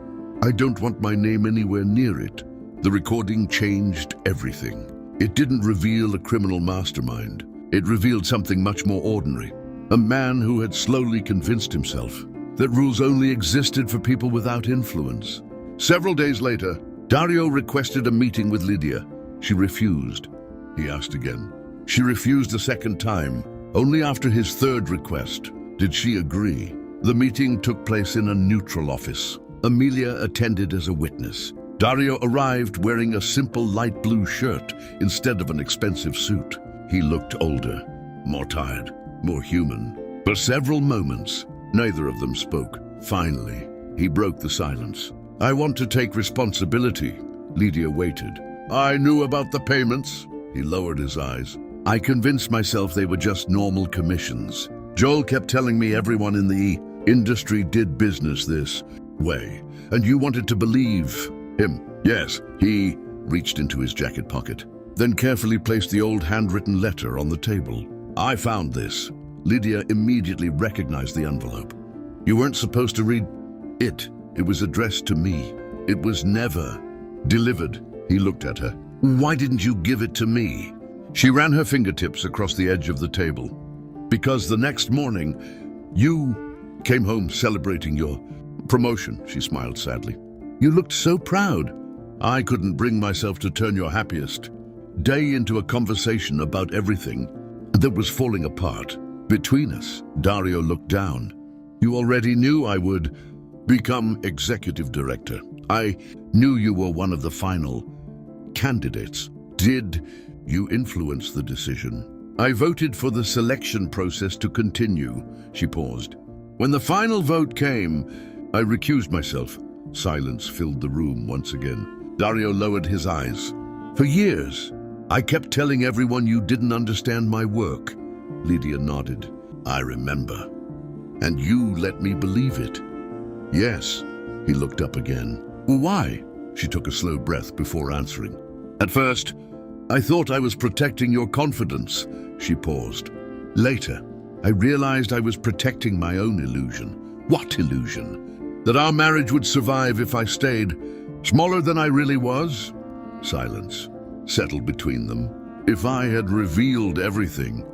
I don't want my name anywhere near it." The recording changed everything. It didn't reveal a criminal mastermind. It revealed something much more ordinary. A man who had slowly convinced himself that rules only existed for people without influence. Several days later, Dario requested a meeting with Lydia. She refused. He asked again. She refused a second time. Only after his third request did she agree. The meeting took place in a neutral office. Amelia attended as a witness. Dario arrived wearing a simple light blue shirt instead of an expensive suit. He looked older, more tired, more human. For several moments, neither of them spoke. Finally, he broke the silence. "I want to take responsibility." Lydia waited. "I knew about the payments." He lowered his eyes. "I convinced myself they were just normal commissions. Joel kept telling me everyone in the industry did business this way, and you wanted to believe him." "Yes." He reached into his jacket pocket, then carefully placed the old handwritten letter on the table. "I found this." Lydia immediately recognized the envelope. "You weren't supposed to read it. It was addressed to me. It was never delivered." He looked at her. "Why didn't you give it to me?" She ran her fingertips across the edge of the table. "Because the next morning, you came home celebrating your promotion." She smiled sadly. "You looked so proud. I couldn't bring myself to turn your happiest day into a conversation about everything that was falling apart between us." Dario looked down. "You already knew I would become executive director. I knew you were one of the final candidates. Did you influence the decision?" "I voted for the selection process to continue." She paused. "When the final vote came, I recused myself." Silence filled the room once again. Dario lowered his eyes. "For years, I kept telling everyone you didn't understand my work." Lydia nodded. "I remember. And you let me believe it." "Yes." He looked up again. "Why?" She took a slow breath before answering. "At first, I thought I was protecting your confidence." She paused. "Later, I realized I was protecting my own illusion." "What illusion?" "That our marriage would survive if I stayed smaller than I really was." Silence settled between them. "If I had revealed everything,"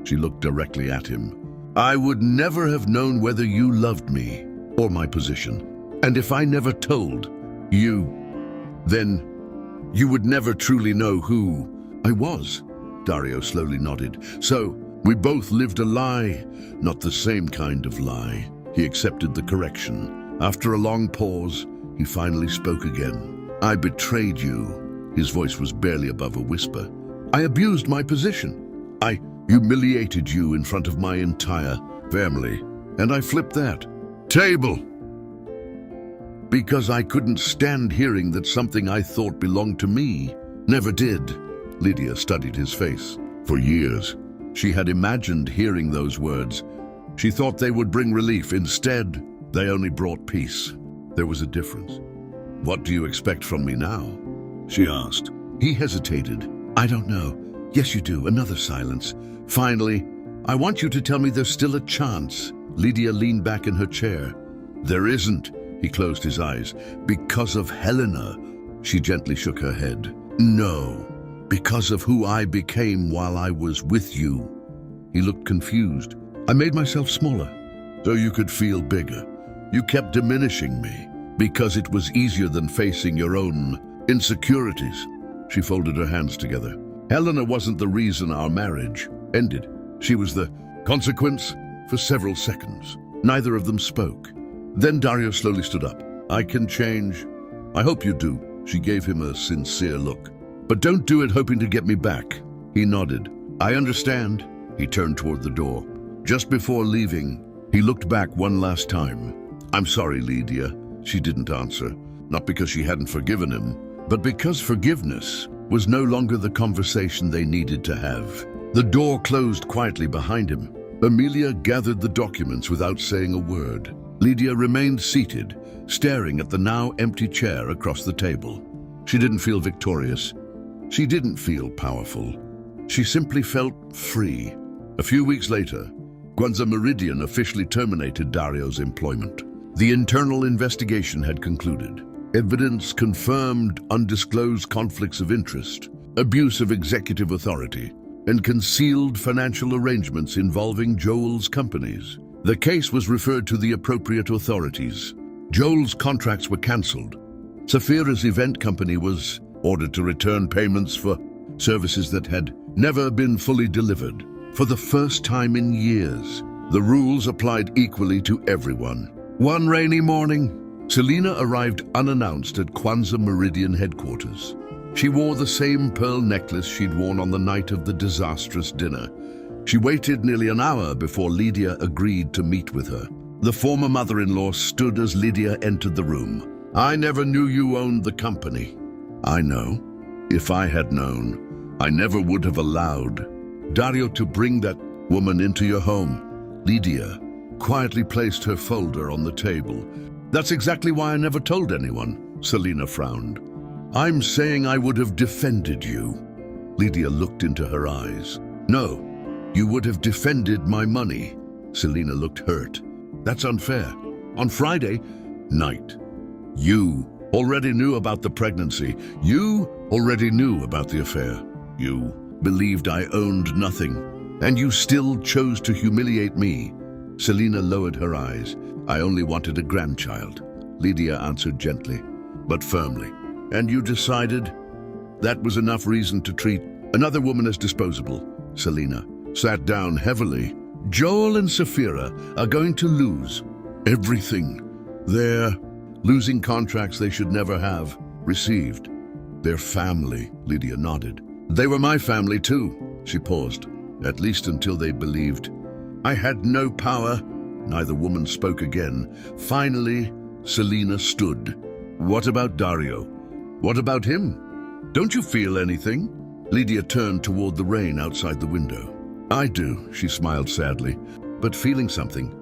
she looked directly at him, "I would never have known whether you loved me or my position. And if I never told you, then you would never truly know who I was." Dario slowly nodded. "So we both lived a lie, not the same kind of lie." He accepted the correction. After a long pause, he finally spoke again. "I betrayed you." His voice was barely above a whisper. "I abused my position. I humiliated you in front of my entire family. And I flipped that table because I couldn't stand hearing that something I thought belonged to me never did." Lydia studied his face. For years, she had imagined hearing those words. She thought they would bring relief. Instead, they only brought peace. There was a difference. "What do you expect from me now?" she asked. He hesitated. "I don't know." "Yes, you do." Another silence. Finally, "I want you to tell me there's still a chance." Lydia leaned back in her chair. "There isn't." He closed his eyes. "Because of Helena." She gently shook her head. "No, because of who I became while I was with you." He looked confused. "I made myself smaller so you could feel bigger. You kept diminishing me because it was easier than facing your own insecurities." She folded her hands together. "Helena wasn't the reason our marriage ended. She was the consequence." For several seconds, neither of them spoke. Then Dario slowly stood up. "I can change." "I hope you do." She gave him a sincere look. "But don't do it hoping to get me back." He nodded. "I understand." He turned toward the door. Just before leaving, he looked back one last time. "I'm sorry, Lydia." She didn't answer, not because she hadn't forgiven him, but because forgiveness was no longer the conversation they needed to have. The door closed quietly behind him. Amelia gathered the documents without saying a word. Lydia remained seated, staring at the now empty chair across the table. She didn't feel victorious. She didn't feel powerful. She simply felt free. A few weeks later, Kwanzaa Meridian officially terminated Dario's employment. The internal investigation had concluded. Evidence confirmed undisclosed conflicts of interest, abuse of executive authority, and concealed financial arrangements involving Joel's companies. The case was referred to the appropriate authorities. Joel's contracts were cancelled. Safira's event company was ordered to return payments for services that had never been fully delivered. For the first time in years, the rules applied equally to everyone. One rainy morning, Selena arrived unannounced at Kwanzaa Meridian headquarters. She wore the same pearl necklace she'd worn on the night of the disastrous dinner. She waited nearly an hour before Lydia agreed to meet with her. The former mother-in-law stood as Lydia entered the room. "I never knew you owned the company." "I know. If I had known, I never would have allowed Dario to bring that woman into your home." Lydia quietly placed her folder on the table. "That's exactly why I never told anyone," Selena frowned. "I'm saying I would have defended you." Lydia looked into her eyes. "No, you would have defended my money." Selena looked hurt. "That's unfair. On Friday night, you already knew about the pregnancy. You already knew about the affair. You believed I owned nothing, and you still chose to humiliate me." Selena lowered her eyes. "I only wanted a grandchild," Lydia answered gently, but firmly. "And you decided that was enough reason to treat another woman as disposable." Selena sat down heavily. "Joel and Safira are going to lose everything. They're losing contracts they should never have received. Their family," Lydia nodded. "They were my family too." She paused. "At least until they believed I had no power." Neither woman spoke again. Finally, Selena stood. "What about Dario? What about him? Don't you feel anything?" Lydia turned toward the rain outside the window. "I do," she smiled sadly. "But feeling something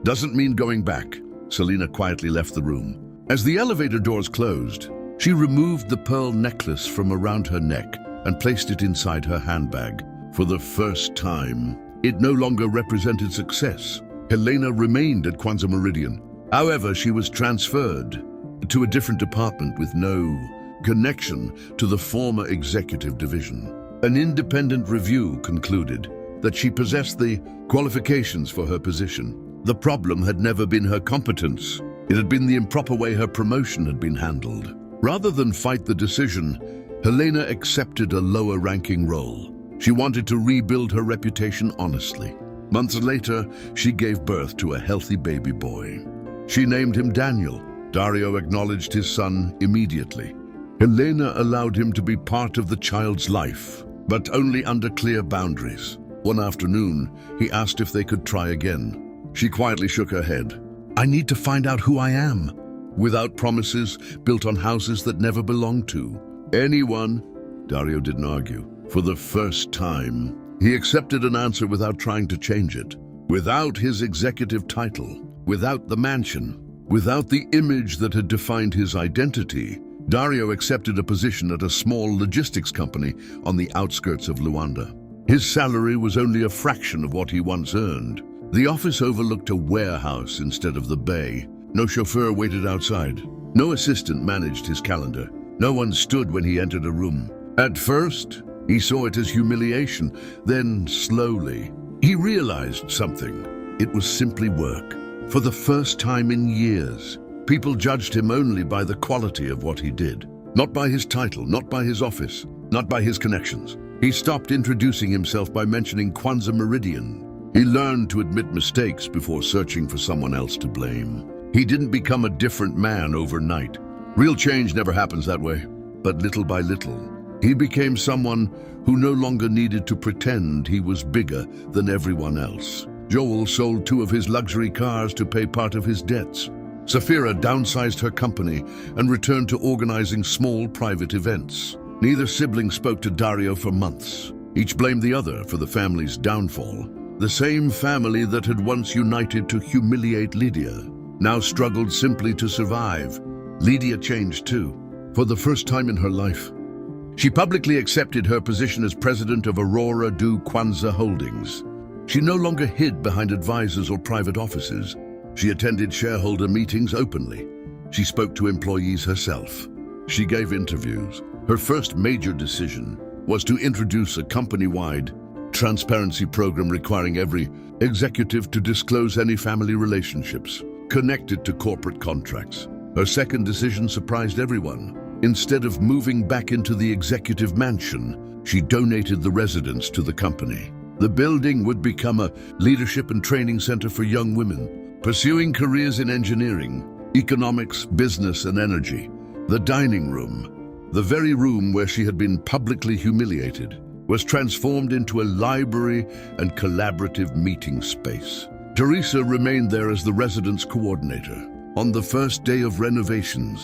doesn't mean going back." Selena quietly left the room. As the elevator doors closed, she removed the pearl necklace from around her neck and placed it inside her handbag. For the first time, it no longer represented success. Helena remained at Kwanzaa Meridian. However, she was transferred to a different department with no connection to the former executive division. An independent review concluded that she possessed the qualifications for her position. The problem had never been her competence. It had been the improper way her promotion had been handled. Rather than fight the decision, Helena accepted a lower-ranking role. She wanted to rebuild her reputation honestly. Months later, she gave birth to a healthy baby boy. She named him Daniel. Dario acknowledged his son immediately. Helena allowed him to be part of the child's life, but only under clear boundaries. One afternoon, he asked if they could try again. She quietly shook her head. "I need to find out who I am." Without promises built on houses that never belonged to anyone, Dario didn't argue. For the first time, he accepted an answer without trying to change it. Without his executive title, without the mansion, without the image that had defined his identity, Dario accepted a position at a small logistics company on the outskirts of Luanda. His salary was only a fraction of what he once earned. The office overlooked a warehouse instead of the bay. No chauffeur waited outside. No assistant managed his calendar. No one stood when he entered a room. At first, he saw it as humiliation. Then, slowly, he realized something. It was simply work. For the first time in years, people judged him only by the quality of what he did. Not by his title, not by his office, not by his connections. He stopped introducing himself by mentioning Kwanzaa Meridian. He learned to admit mistakes before searching for someone else to blame. He didn't become a different man overnight. Real change never happens that way. But little by little, he became someone who no longer needed to pretend he was bigger than everyone else. Joel sold 2 of his luxury cars to pay part of his debts. Safira downsized her company and returned to organizing small private events. Neither sibling spoke to Dario for months. Each blamed the other for the family's downfall. The same family that had once united to humiliate Lydia now struggled simply to survive. Lydia changed too. For the first time in her life, she publicly accepted her position as president of Aurora du Kwanzaa Holdings. She no longer hid behind advisors or private offices. She attended shareholder meetings openly. She spoke to employees herself. She gave interviews. Her first major decision was to introduce a company-wide transparency program requiring every executive to disclose any family relationships connected to corporate contracts. Her second decision surprised everyone. Instead of moving back into the executive mansion, she donated the residence to the company. The building would become a leadership and training center for young women, pursuing careers in engineering, economics, business, and energy. The dining room, the very room where she had been publicly humiliated, was transformed into a library and collaborative meeting space. Teresa remained there as the residence coordinator. On the first day of renovations,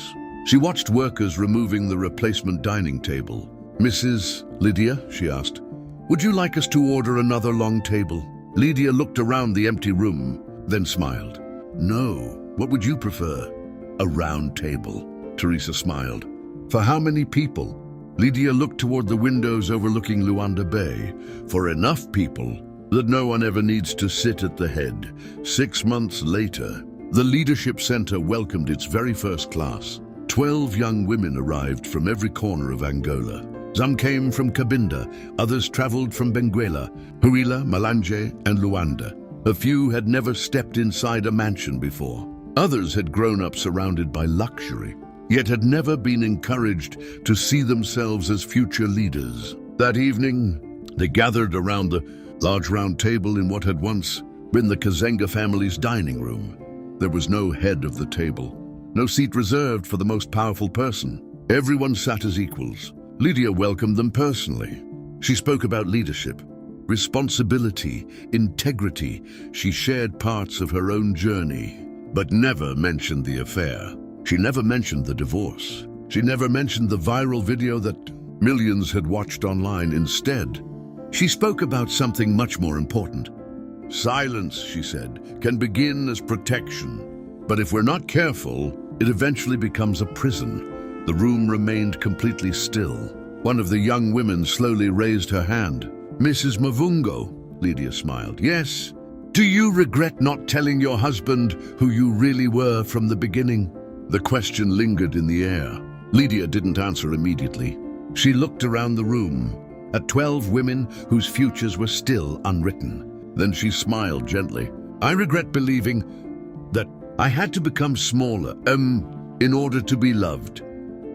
she watched workers removing the replacement dining table. "Mrs. Lydia," she asked, "would you like us to order another long table?" Lydia looked around the empty room, then smiled. "No, what would you prefer?" "A round table," Teresa smiled. "For how many people?" Lydia looked toward the windows overlooking Luanda Bay. "For enough people that no one ever needs to sit at the head." 6 months later, the Leadership Center welcomed its very first class. 12 young women arrived from every corner of Angola. Some came from Cabinda, others traveled from Benguela, Huila, Malanje, and Luanda. A few had never stepped inside a mansion before. Others had grown up surrounded by luxury, yet had never been encouraged to see themselves as future leaders. That evening, they gathered around the large round table in what had once been the Kazenga family's dining room. There was no head of the table, no seat reserved for the most powerful person. Everyone sat as equals. Lydia welcomed them personally. She spoke about leadership, responsibility, integrity. She shared parts of her own journey, but never mentioned the affair. She never mentioned the divorce. She never mentioned the viral video that millions had watched online. Instead, she spoke about something much more important. "Silence," she said, "can begin as protection, but if we're not careful, it eventually becomes a prison." The room remained completely still. One of the young women slowly raised her hand. "Mrs. Mavungo," Lydia smiled. "Yes. Do you regret not telling your husband who you really were from the beginning?" The question lingered in the air. Lydia didn't answer immediately. She looked around the room at 12 women whose futures were still unwritten. Then she smiled gently. "I regret believing that I had to become smaller, in order to be loved."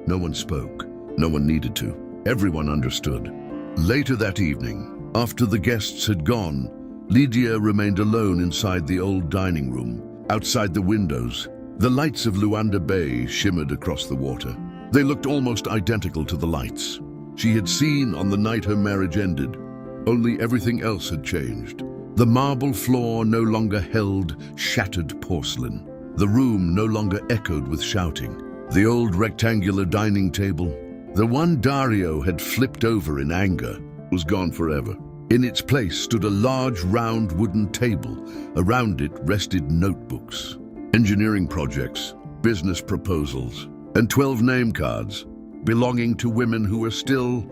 No one spoke. No one needed to. Everyone understood. Later that evening, after the guests had gone, Lydia remained alone inside the old dining room. Outside the windows, the lights of Luanda Bay shimmered across the water. They looked almost identical to the lights she had seen on the night her marriage ended. Only everything else had changed. The marble floor no longer held shattered porcelain. The room no longer echoed with shouting. The old rectangular dining table, the one Dario had flipped over in anger, was gone forever. In its place stood a large round wooden table. Around it rested notebooks, engineering projects, business proposals, and 12 name cards belonging to women who were still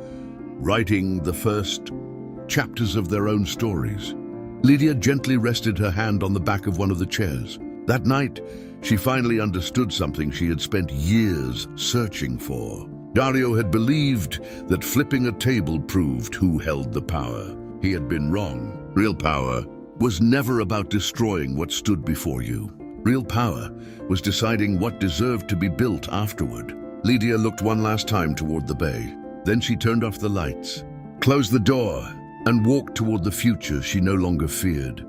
writing the first chapters of their own stories. Lydia gently rested her hand on the back of one of the chairs. That night, she finally understood something she had spent years searching for. Dario had believed that flipping a table proved who held the power. He had been wrong. Real power was never about destroying what stood before you. Real power was deciding what deserved to be built afterward. Lydia looked one last time toward the bay. Then she turned off the lights, closed the door, and walked toward the future she no longer feared.